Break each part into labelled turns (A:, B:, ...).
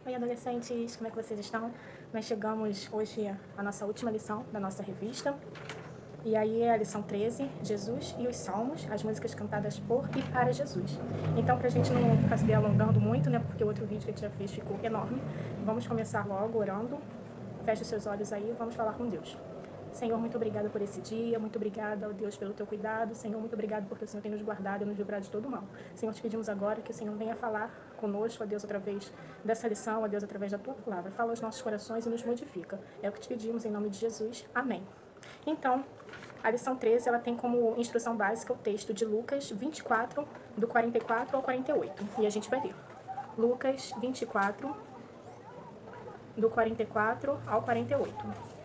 A: Oi, adolescentes, como é que vocês estão? Nós chegamos hoje à nossa última lição da nossa revista. E aí é a lição 13, Jesus e os Salmos, as músicas cantadas por e para Jesus. Então, para a gente não ficar se delongando muito, né, porque o outro vídeo que a gente já fez ficou enorme, vamos começar logo orando. Feche os seus olhos aí, vamos falar com Deus. Senhor, muito obrigada por esse dia, muito obrigada, ó Deus, pelo teu cuidado. Senhor, muito obrigado porque o Senhor tem nos guardado e nos livrado de todo mal. Senhor, te pedimos agora que o Senhor venha falar conosco, ó Deus, através dessa lição, ó Deus, através da tua palavra. Fala aos nossos corações e nos modifica. É o que te pedimos em nome de Jesus. Amém. Então, a lição 13, ela tem como instrução básica o texto de Lucas 24, do 44 ao 48. E a gente vai ler. Lucas 24, do 44 ao 48.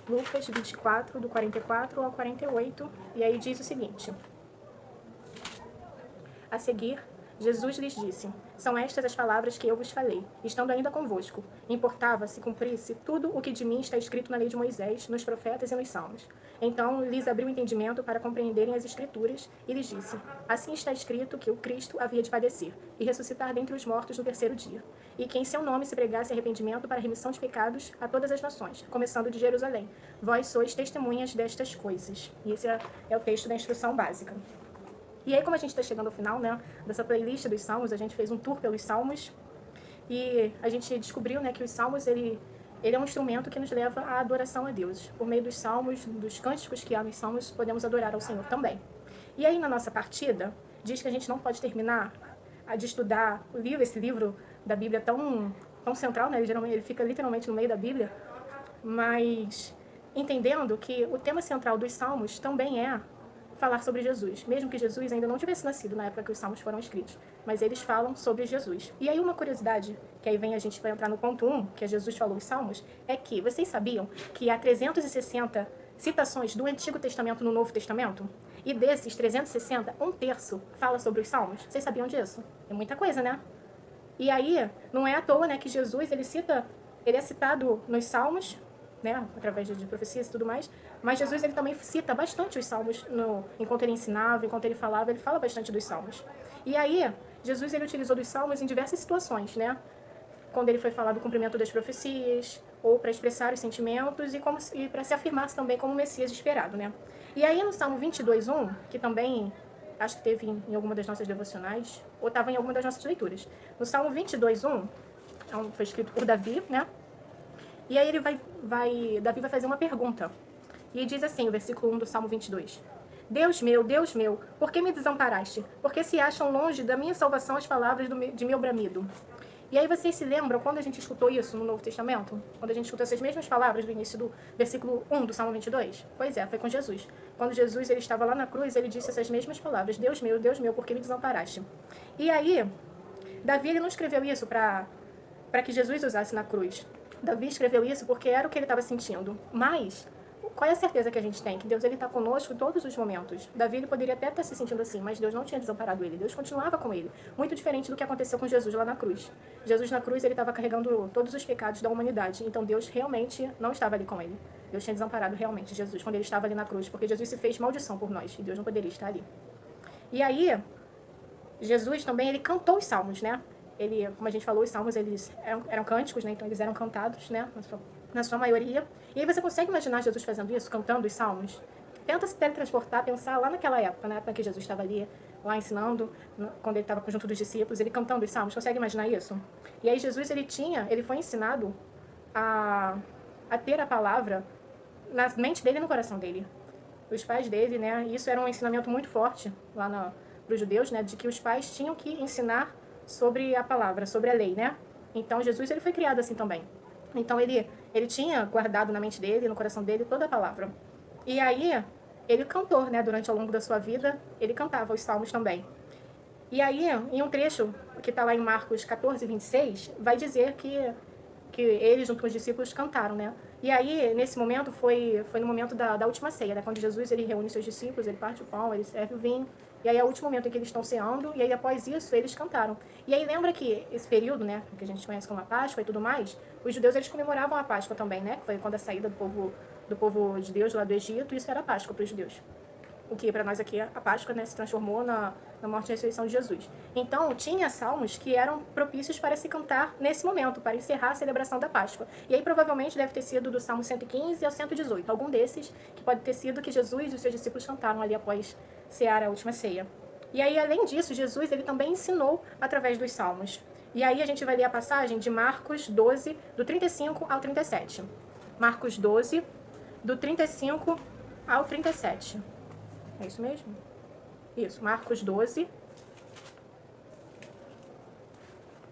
A: Lucas 24, do 44 ao 48, e aí diz o seguinte: A seguir, Jesus lhes disse: São estas as palavras que eu vos falei, estando ainda convosco. Importava se cumprisse tudo o que de mim está escrito na lei de Moisés, nos profetas e nos salmos. Então lhes abriu o entendimento para compreenderem as Escrituras, e lhes disse: Assim está escrito que o Cristo havia de padecer, e ressuscitar dentre os mortos no terceiro dia, e que em seu nome se pregasse arrependimento para a remissão de pecados a todas as nações, começando de Jerusalém. Vós sois testemunhas destas coisas. E esse é o texto da instrução básica. E aí, como a gente está chegando ao final, né, dessa playlist dos Salmos, a gente fez um tour pelos Salmos e a gente descobriu, né, que os Salmos, ele é um instrumento que nos leva à adoração a Deus. Por meio dos Salmos, dos cânticos que há nos Salmos, podemos adorar ao Senhor também. E aí, na nossa partida, diz que a gente não pode terminar de estudar esse livro da Bíblia tão central, né, ele fica literalmente no meio da Bíblia, mas entendendo que o tema central dos Salmos também é falar sobre Jesus, mesmo que Jesus ainda não tivesse nascido na época que os Salmos foram escritos, mas eles falam sobre Jesus. E aí uma curiosidade, que aí a gente vai entrar no ponto 1, que é Jesus falou os Salmos, é que vocês sabiam que há 360 citações do Antigo Testamento no Novo Testamento? E desses 360, um terço fala sobre os Salmos? Vocês sabiam disso? É muita coisa, né? E aí, não é à toa, né, que Jesus, ele é citado nos Salmos, né, através de profecias e tudo mais, mas Jesus, ele também cita bastante os Salmos, enquanto ele ensinava, enquanto ele falava, ele fala bastante dos Salmos. E aí, Jesus, ele utilizou dos Salmos em diversas situações, né, quando ele foi falar do cumprimento das profecias, ou para expressar os sentimentos, e para se afirmar também como Messias esperado, né. E aí, no Salmo 22:1, que também acho que teve em alguma das nossas devocionais, ou estava em alguma das nossas leituras. No Salmo 22:1, foi escrito por Davi, né? E aí Davi vai fazer uma pergunta. E diz assim, o versículo 1 do Salmo 22. Deus meu, por que me desamparaste? Por que se acham longe da minha salvação as palavras de meu bramido? E aí vocês se lembram quando a gente escutou isso no Novo Testamento? Quando a gente escutou essas mesmas palavras do início do versículo 1 do Salmo 22? Pois é, foi com Jesus. Quando Jesus ele estava lá na cruz, ele disse essas mesmas palavras. Deus meu, por que me desamparaste? E aí, Davi ele não escreveu isso para que Jesus usasse na cruz. Davi escreveu isso porque era o que ele estava sentindo. Mas, qual é a certeza que a gente tem? Que Deus está conosco em todos os momentos. Davi ele poderia até estar se sentindo assim, mas Deus não tinha desamparado ele. Deus continuava com ele. Muito diferente do que aconteceu com Jesus lá na cruz. Jesus na cruz ele estava carregando todos os pecados da humanidade. Então Deus realmente não estava ali com ele. Deus tinha desamparado realmente Jesus quando ele estava ali na cruz. Porque Jesus se fez maldição por nós. E Deus não poderia estar ali. E aí, Jesus também ele cantou os salmos, né? Ele, como a gente falou, os salmos eles eram cânticos, né? Então eles eram cantados, né? Na sua maioria. E aí você consegue imaginar Jesus fazendo isso, cantando os salmos? Tenta se teletransportar, pensar lá naquela época, na época que Jesus estava ali, lá ensinando, quando ele estava junto dos discípulos, ele cantando os salmos. Consegue imaginar isso? E aí Jesus ele foi ensinado a ter a palavra na mente dele e no coração dele. Os pais dele, né? Isso era um ensinamento muito forte lá para os judeus, né? De que os pais tinham que ensinar sobre a palavra, sobre a lei, né? Então Jesus ele foi criado assim também. Então ele tinha guardado na mente dele, no coração dele toda a palavra. E aí ele cantou, né? Durante ao longo da sua vida ele cantava os salmos também. E aí em um trecho que está lá em Marcos 14:26 vai dizer que ele junto com os discípulos cantaram, né? E aí, nesse momento, foi no momento da última ceia, né? Quando Jesus ele reúne seus discípulos, ele parte o pão, ele serve o vinho. E aí é o último momento em que eles estão ceando, e aí após isso eles cantaram. E aí lembra que esse período, né, que a gente conhece como a Páscoa e tudo mais, os judeus eles comemoravam a Páscoa também, né? Que foi quando a saída do povo de Deus lá do Egito, isso era a Páscoa para os judeus. O que para nós aqui a Páscoa, né, se transformou na morte e ressurreição de Jesus. Então, tinha salmos que eram propícios para se cantar nesse momento, para encerrar a celebração da Páscoa. E aí, provavelmente, deve ter sido do Salmo 115 ao 118, algum desses que pode ter sido que Jesus e os seus discípulos cantaram ali após cear a última ceia. E aí, além disso, Jesus ele também ensinou através dos salmos. E aí a gente vai ler a passagem de Marcos 12, do 35 ao 37. Marcos 12, do 35 ao 37. É isso mesmo? Isso, Marcos 12,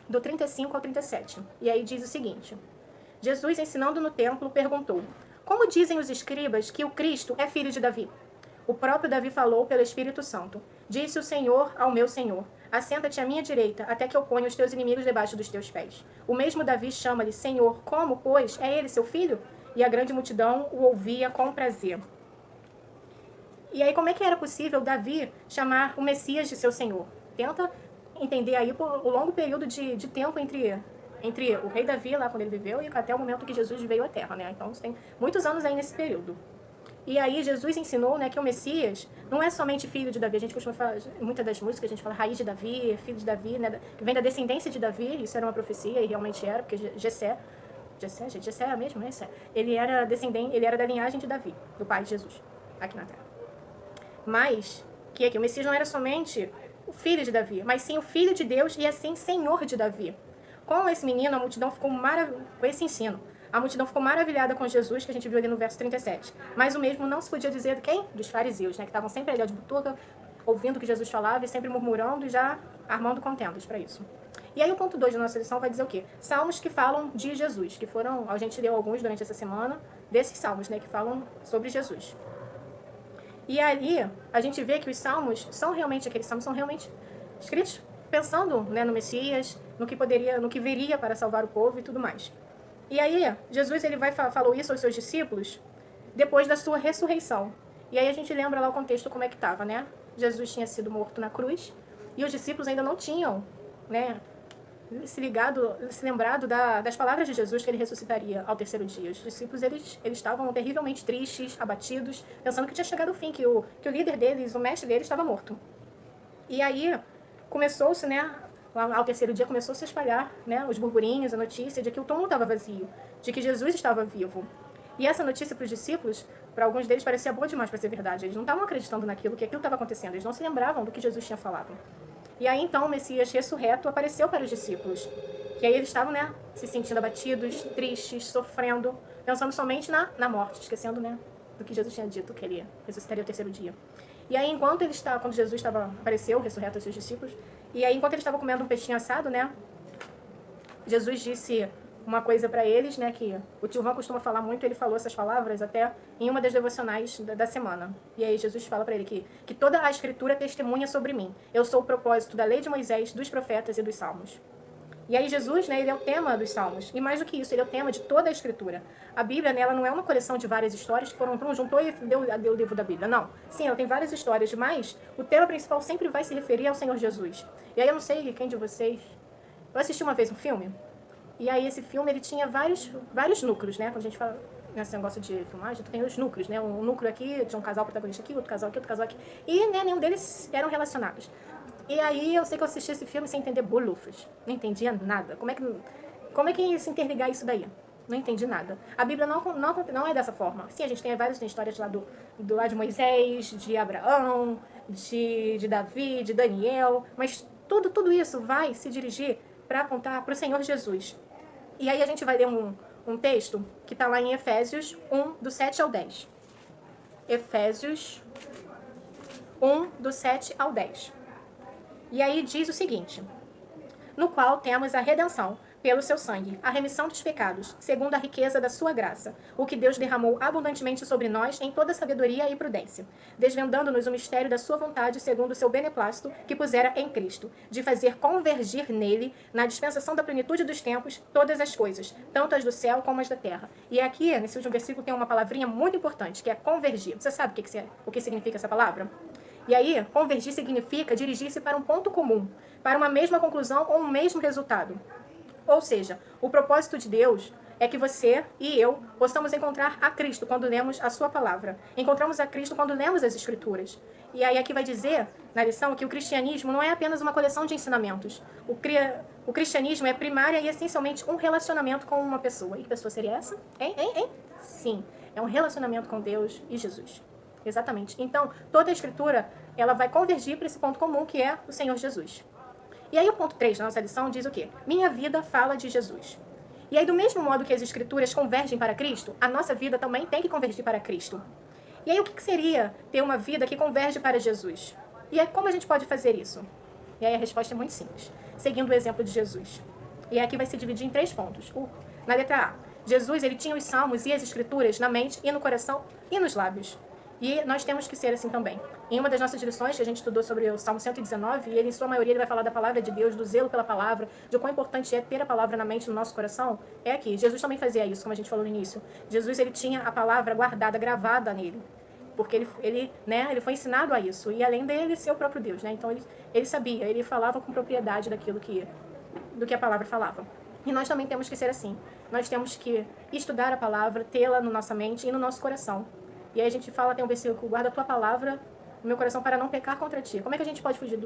A: do 35 ao 37. E aí diz o seguinte: Jesus, ensinando no templo, perguntou: Como dizem os escribas que o Cristo é filho de Davi? O próprio Davi falou pelo Espírito Santo. Disse o Senhor ao meu Senhor: Assenta-te à minha direita, até que eu ponha os teus inimigos debaixo dos teus pés. O mesmo Davi chama-lhe Senhor. Como, pois, é ele seu filho? E a grande multidão o ouvia com prazer. E aí, como é que era possível Davi chamar o Messias de seu Senhor? Tenta entender aí o longo período de tempo entre o rei Davi, lá quando ele viveu, e até o momento que Jesus veio à Terra, né? Então, tem muitos anos aí nesse período. E aí, Jesus ensinou, né, que o Messias não é somente filho de Davi. A gente costuma falar, muitas das músicas, a gente fala raiz de Davi, filho de Davi, né? Que vem da descendência de Davi. Isso era uma profecia, e realmente era, porque Jessé é mesmo, né? Ele era descendente, ele era da linhagem de Davi, do pai de Jesus, aqui na Terra. Mas, que o Messias não era somente o filho de Davi, mas sim o filho de Deus e assim Senhor de Davi. Com esse menino, a multidão ficou com esse ensino. A multidão ficou maravilhada com Jesus, que a gente viu ali no verso 37. Mas o mesmo não se podia dizer de quem? Dos fariseus, né? Que estavam sempre ali de butuca, ouvindo o que Jesus falava e sempre murmurando e já armando contendas para isso. E aí o ponto 2 da nossa lição vai dizer o quê? Salmos que falam de Jesus, que foram, a gente leu alguns durante essa semana, desses salmos, né? Que falam sobre Jesus. E ali a gente vê que os salmos são realmente, aqueles salmos são realmente escritos pensando, né, no Messias, no que viria para salvar o povo e tudo mais. E aí Jesus ele falou isso aos seus discípulos depois da sua ressurreição. E aí a gente lembra lá o contexto como é que estava, né? Jesus tinha sido morto na cruz e os discípulos ainda não tinham, né, se lembrado das palavras de Jesus que ele ressuscitaria ao terceiro dia. Os discípulos eles estavam terrivelmente tristes, abatidos, pensando que tinha chegado o fim, que o líder deles, o mestre deles, estava morto. E aí começou-se, né, ao terceiro dia começou a se espalhar, né, os burburinhos, a notícia de que o túmulo estava vazio, de que Jesus estava vivo. E essa notícia para os discípulos, para alguns deles, parecia boa demais para ser verdade. Eles não estavam acreditando naquilo, que aquilo estava acontecendo. Eles não se lembravam do que Jesus tinha falado. E aí, então, o Messias ressurreto apareceu para os discípulos. E aí eles estavam, né, se sentindo abatidos, tristes, sofrendo, pensando somente na morte, esquecendo, né, do que Jesus tinha dito, que ele ressuscitaria ao terceiro dia. E aí, quando Jesus apareceu, ressurreto aos seus discípulos, e aí, enquanto eles estavam comendo um peixinho assado, né, Jesus disse uma coisa para eles, né, que o tio Vão costuma falar muito, ele falou essas palavras até em uma das devocionais da semana. E aí Jesus fala para ele que toda a escritura testemunha sobre mim. Eu sou o propósito da lei de Moisés, dos profetas e dos salmos. E aí Jesus, né, ele é o tema dos salmos. E mais do que isso, ele é o tema de toda a escritura. A Bíblia, né, ela não é uma coleção de várias histórias que foram juntou e deu o livro da Bíblia. Não. Sim, ela tem várias histórias, mas o tema principal sempre vai se referir ao Senhor Jesus. E aí eu não sei quem de vocês... Eu assisti uma vez um filme, e aí esse filme ele tinha vários núcleos, né? Quando a gente fala nesse negócio de filmagem, tu tem os núcleos, né? Um núcleo aqui, de um casal protagonista aqui, outro casal aqui. E, né, nenhum deles eram relacionados. E aí eu sei que eu assisti esse filme sem entender bolufas. Não entendia nada. Como é que ia se interligar isso daí? Não entendi nada. A Bíblia não é dessa forma. Sim, a gente tem várias histórias lá lá de Moisés, de Abraão, de Davi, de Daniel, mas tudo isso vai se dirigir para apontar para o Senhor Jesus. E aí a gente vai ler um texto que está lá em Efésios 1, do 7 ao 10. Efésios 1, do 7 ao 10. E aí diz o seguinte: no qual temos a redenção pelo seu sangue, a remissão dos pecados, segundo a riqueza da sua graça, o que Deus derramou abundantemente sobre nós em toda sabedoria e prudência, desvendando-nos o mistério da sua vontade, segundo o seu beneplácito, que pusera em Cristo, de fazer convergir nele, na dispensação da plenitude dos tempos, todas as coisas, tanto as do céu como as da terra. E aqui, nesse último versículo, tem uma palavrinha muito importante, que é convergir. Você sabe o que significa essa palavra? E aí, convergir significa dirigir-se para um ponto comum, para uma mesma conclusão ou um mesmo resultado. Ou seja, o propósito de Deus é que você e eu possamos encontrar a Cristo quando lemos a sua palavra. Encontramos a Cristo quando lemos as Escrituras. E aí aqui vai dizer, na lição, que o cristianismo não é apenas uma coleção de ensinamentos. O cristianismo é primária e essencialmente um relacionamento com uma pessoa. E que pessoa seria essa? Hein? Sim, é um relacionamento com Deus e Jesus. Exatamente. Então, toda a Escritura, ela vai convergir para esse ponto comum, que é o Senhor Jesus. E aí o ponto 3 da nossa lição diz o quê? Minha vida fala de Jesus. E aí, do mesmo modo que as Escrituras convergem para Cristo, a nossa vida também tem que convergir para Cristo. E aí, o que seria ter uma vida que converge para Jesus? E aí, como a gente pode fazer isso? E aí, a resposta é muito simples, seguindo o exemplo de Jesus. E aqui vai se dividir em 3 pontos. Na letra A, Jesus ele tinha os salmos e as Escrituras na mente e no coração e nos lábios. E nós temos que ser assim também. Em uma das nossas lições, que a gente estudou sobre o Salmo 119, e ele, em sua maioria, ele vai falar da palavra de Deus, do zelo pela palavra, de o quão importante é ter a palavra na mente, no nosso coração, é aqui. Jesus também fazia isso, como a gente falou no início. Jesus, ele tinha a palavra guardada, gravada nele, porque ele foi ensinado a isso. E além dele ser o próprio Deus, né? Então, ele sabia, ele falava com propriedade do que a palavra falava. E nós também temos que ser assim. Nós temos que estudar a palavra, tê-la na nossa mente e no nosso coração. E aí a gente fala, tem um versículo, guarda a tua palavra no meu coração para não pecar contra ti. Como é que a gente pode fugir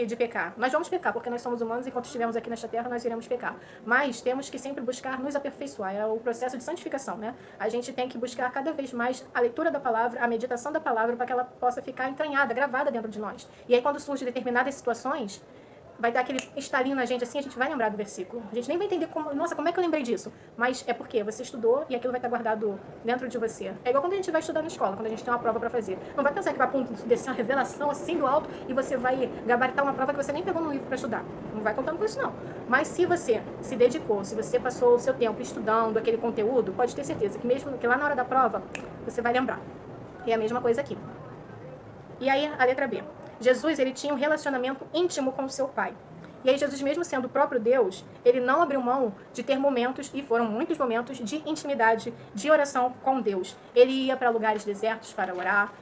A: de pecar? Nós vamos pecar, porque nós somos humanos e enquanto estivermos aqui nesta terra, nós iremos pecar. Mas temos que sempre buscar nos aperfeiçoar. É o processo de santificação, né? A gente tem que buscar cada vez mais a leitura da palavra, a meditação da palavra, para que ela possa ficar entranhada, gravada dentro de nós. E aí quando surgem determinadas situações, vai dar aquele estalinho na gente assim, a gente vai lembrar do versículo. A gente nem vai entender como é que eu lembrei disso? Mas é porque você estudou e aquilo vai estar guardado dentro de você. É igual quando a gente vai estudar na escola, quando a gente tem uma prova para fazer. Não vai pensar que vai descer uma revelação assim do alto e você vai gabaritar uma prova que você nem pegou no livro para estudar. Não vai contando com isso, não. Mas se você se dedicou, se você passou o seu tempo estudando aquele conteúdo, pode ter certeza que mesmo que lá na hora da prova, você vai lembrar. E é a mesma coisa aqui. E aí, a letra B. Jesus, ele tinha um relacionamento íntimo com o seu Pai. E aí, Jesus, mesmo sendo o próprio Deus, ele não abriu mão de ter momentos, e foram muitos momentos, de intimidade, de oração com Deus. Ele ia para lugares desertos para orar.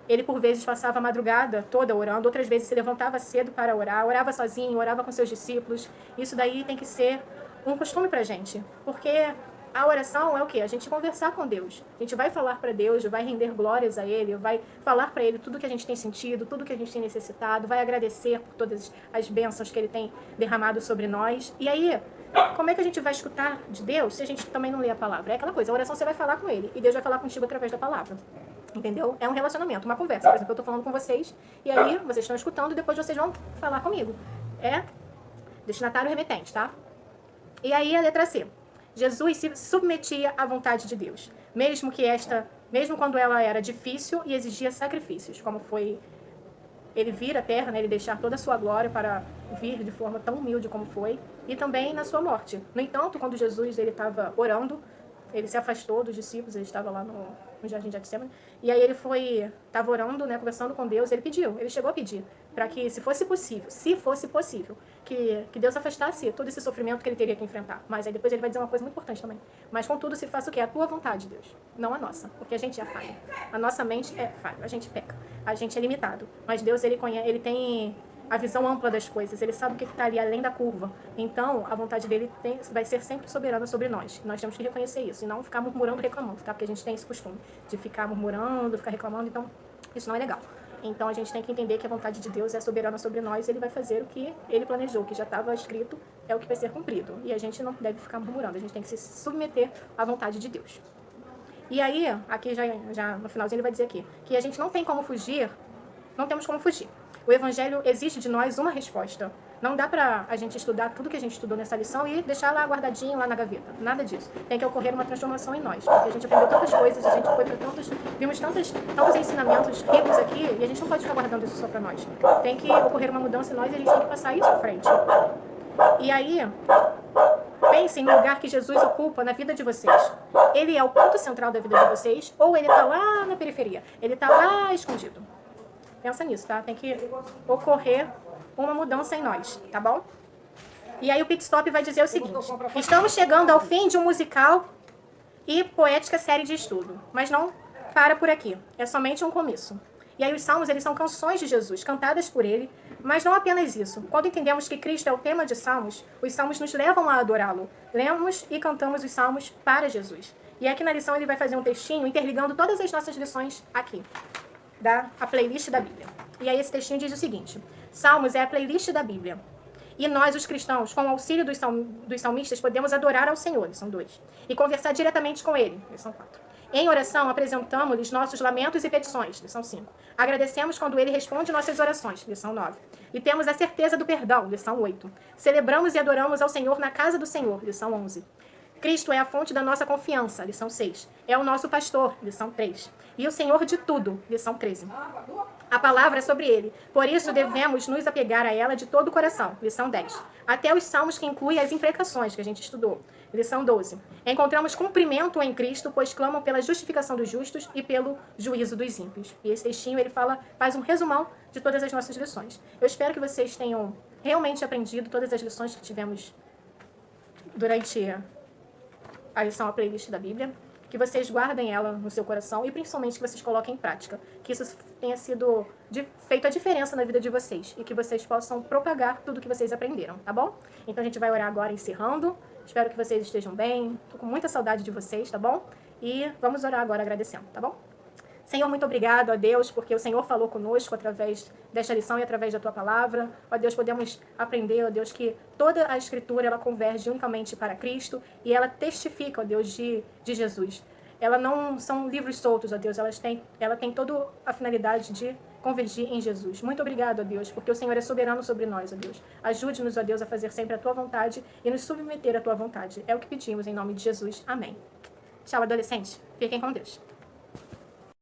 A: Ele, por vezes, passava a madrugada toda orando. Outras vezes, se levantava cedo para orar. Orava sozinho, orava com seus discípulos. Isso daí tem que ser um costume para a gente. Porque a oração é o quê? A gente conversar com Deus. A gente vai falar para Deus, vai render glórias a Ele, vai falar para Ele tudo que a gente tem sentido, tudo que a gente tem necessitado, vai agradecer por todas as bênçãos que Ele tem derramado sobre nós. E aí, como é que a gente vai escutar de Deus se a gente também não lê a palavra? É aquela coisa, a oração você vai falar com Ele e Deus vai falar contigo através da palavra. Entendeu? É um relacionamento, uma conversa. Por exemplo, eu estou falando com vocês e aí vocês estão escutando e depois vocês vão falar comigo. É destinatário remetente, tá? E aí a letra C. Jesus se submetia à vontade de Deus, mesmo quando ela era difícil e exigia sacrifícios, como foi ele vir à terra, né, ele deixar toda a sua glória para vir de forma tão humilde como foi, e também na sua morte. No entanto, quando Jesus ele estava orando, ele se afastou dos discípulos, ele estava lá no Jardim de Getsemane, e aí ele estava orando, né, conversando com Deus, ele chegou a pedir, para que, se fosse possível, que Deus afastasse todo esse sofrimento que ele teria que enfrentar. Mas aí depois ele vai dizer uma coisa muito importante também. Mas contudo, se faça o quê? A tua vontade, Deus, não a nossa, porque a gente é falho. A nossa mente é falha, a gente peca, a gente é limitado. Mas Deus, ele tem a visão ampla das coisas, ele sabe o que está ali além da curva. Então, a vontade dele vai ser sempre soberana sobre nós. Nós temos que reconhecer isso e não ficar murmurando, reclamando, tá? Porque a gente tem esse costume de ficar murmurando, ficar reclamando, então isso não é legal. Então, a gente tem que entender que a vontade de Deus é soberana sobre nós, ele vai fazer o que ele planejou, que já estava escrito, é o que vai ser cumprido. E a gente não deve ficar murmurando, a gente tem que se submeter à vontade de Deus. E aí, aqui já no finalzinho ele vai dizer aqui, que a gente não temos como fugir. O Evangelho exige de nós uma resposta. Não dá pra a gente estudar tudo que a gente estudou nessa lição e deixar lá guardadinho lá na gaveta. Nada disso. Tem que ocorrer uma transformação em nós. Porque a gente aprendeu tantas coisas, a gente foi para vimos tantos ensinamentos ricos aqui e a gente não pode ficar guardando isso só para nós. Tem que ocorrer uma mudança em nós e a gente tem que passar isso à frente. E aí, pensem no lugar que Jesus ocupa na vida de vocês. Ele é o ponto central da vida de vocês ou ele está lá na periferia? Ele está lá escondido. Pensa nisso, tá? Tem que ocorrer uma mudança em nós, tá bom? E aí o Pit Stop vai dizer o seguinte: estamos chegando ao fim de um musical e poética série de estudo, mas não para por aqui, é somente um começo. E aí os salmos, eles são canções de Jesus, cantadas por ele, mas não apenas isso. Quando entendemos que Cristo é o tema de salmos, os salmos nos levam a adorá-lo. Lemos e cantamos os salmos para Jesus. E aqui na lição ele vai fazer um textinho interligando todas as nossas lições aqui, a playlist da Bíblia. E aí esse textinho diz o seguinte: Salmos é a playlist da Bíblia. E nós, os cristãos, com o auxílio dos salmistas, podemos adorar ao Senhor, lição 2, e conversar diretamente com Ele, lição 4. Em oração, apresentamos-lhes nossos lamentos e petições, lição 5. Agradecemos quando Ele responde nossas orações, lição 9. E temos a certeza do perdão, lição 8. Celebramos e adoramos ao Senhor na casa do Senhor, lição 11. Cristo é a fonte da nossa confiança, lição 6. É o nosso pastor, lição 3. E o Senhor de tudo, lição 13. A palavra é sobre ele. Por isso devemos nos apegar a ela de todo o coração, lição 10. Até os salmos que incluem as imprecações que a gente estudou, lição 12. Encontramos cumprimento em Cristo, pois clamam pela justificação dos justos e pelo juízo dos ímpios. E esse textinho ele faz um resumão de todas as nossas lições. Eu espero que vocês tenham realmente aprendido todas as lições que tivemos durante a lição, a playlist da Bíblia, que vocês guardem ela no seu coração e principalmente que vocês coloquem em prática, que isso tenha sido feito a diferença na vida de vocês e que vocês possam propagar tudo que vocês aprenderam, tá bom? Então a gente vai orar agora encerrando, espero que vocês estejam bem, tô com muita saudade de vocês, tá bom? E vamos orar agora agradecendo, tá bom? Senhor, muito obrigado a Deus, porque o Senhor falou conosco através desta lição e através da Tua palavra. Ó Deus, podemos aprender, ó Deus, que toda a Escritura, ela converge unicamente para Cristo e ela testifica, ó Deus, de Jesus. Ela não são livros soltos, ó Deus, ela tem toda a finalidade de convergir em Jesus. Muito obrigado, ó Deus, porque o Senhor é soberano sobre nós, ó Deus. Ajude-nos, ó Deus, a fazer sempre a Tua vontade e nos submeter à Tua vontade. É o que pedimos em nome de Jesus. Amém. Tchau, adolescentes. Fiquem com Deus.